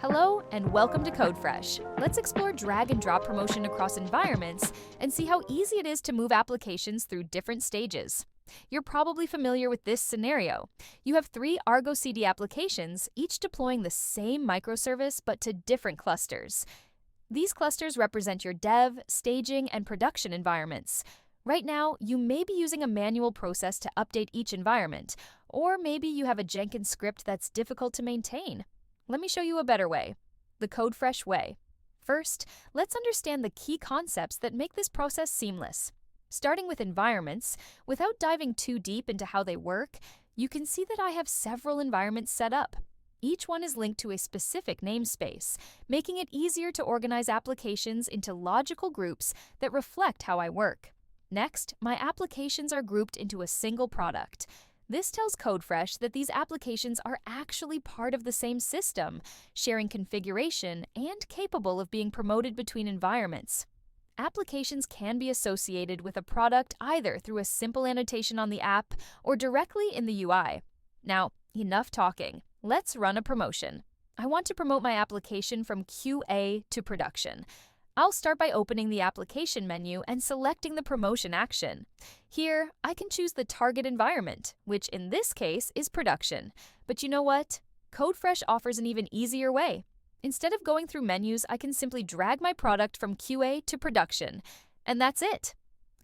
Hello and welcome to Codefresh. Let's explore drag and drop promotion across environments and see how easy it is to move applications through different stages. You're probably familiar with this scenario. You have 3 Argo CD applications, each deploying the same microservice but to different clusters. These clusters represent your dev, staging, and production environments. Right now, you may be using a manual process to update each environment, or maybe you have a Jenkins script that's difficult to maintain. Let me show you a better way, the Codefresh way. First, let's understand the key concepts that make this process seamless. Starting with environments, without diving too deep into how they work, you can see that I have several environments set up. Each one is linked to a specific namespace, making it easier to organize applications into logical groups that reflect how I work. Next, my applications are grouped into a single product. This tells Codefresh that these applications are actually part of the same system, sharing configuration and capable of being promoted between environments. Applications can be associated with a product either through a simple annotation on the app or directly in the UI. Now, enough talking. Let's run a promotion. I want to promote my application from QA to production. I'll start by opening the application menu and selecting the promotion action. Here, I can choose the target environment, which in this case is production. But you know what? Codefresh offers an even easier way. Instead of going through menus, I can simply drag my product from QA to production. And that's it.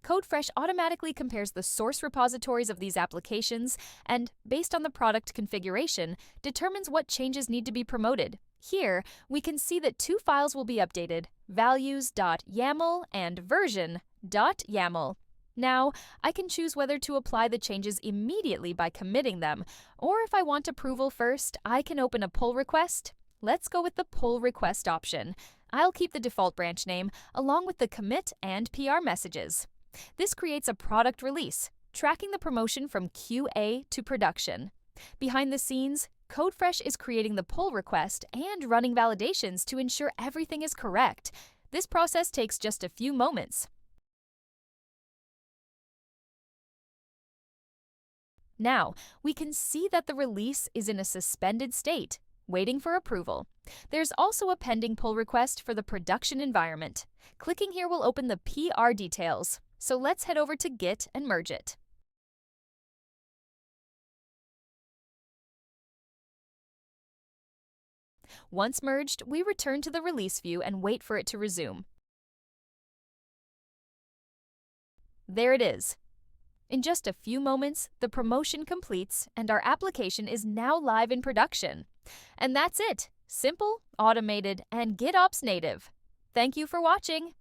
Codefresh automatically compares the source repositories of these applications and, based on the product configuration, determines what changes need to be promoted. Here, we can see that 2 files will be updated, values.yaml and version.yaml. Now, I can choose whether to apply the changes immediately by committing them, or if I want approval first, I can open a pull request. Let's go with the pull request option. I'll keep the default branch name, along with the commit and PR messages. This creates a product release, tracking the promotion from QA to production. Behind the scenes, Codefresh is creating the pull request and running validations to ensure everything is correct. This process takes just a few moments. Now, we can see that the release is in a suspended state, waiting for approval. There's also a pending pull request for the production environment. Clicking here will open the PR details. So let's head over to Git and merge it. Once merged, we return to the release view and wait for it to resume. There it is. In just a few moments, the promotion completes and our application is now live in production. And that's it. Simple, automated, and GitOps native. Thank you for watching.